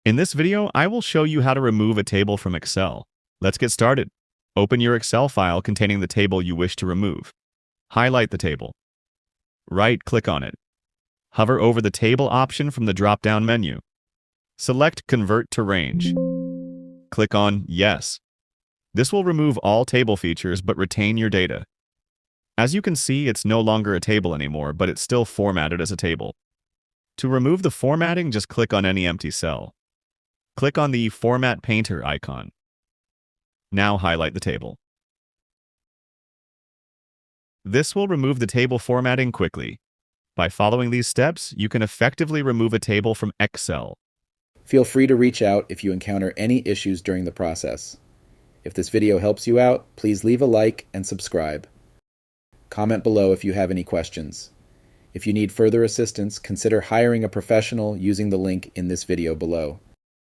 In this video, I will show you how to remove a table from Excel. Let's get started. Open your Excel file containing the table you wish to remove. Highlight the table. Right-click on it. Hover over the Table option from the drop-down menu. Select Convert to Range. Click on Yes. This will remove all table features but retain your data. As you can see, it's no longer a table anymore, but it's still formatted as a table. To remove the formatting, just click on any empty cell. Click on the Format Painter icon. Now highlight the table. This will remove the table formatting quickly. By following these steps, you can effectively remove a table from Excel. Feel free to reach out if you encounter any issues during the process. If this video helps you out, please leave a like and subscribe. Comment below if you have any questions. If you need further assistance, consider hiring a professional using the link in this video below.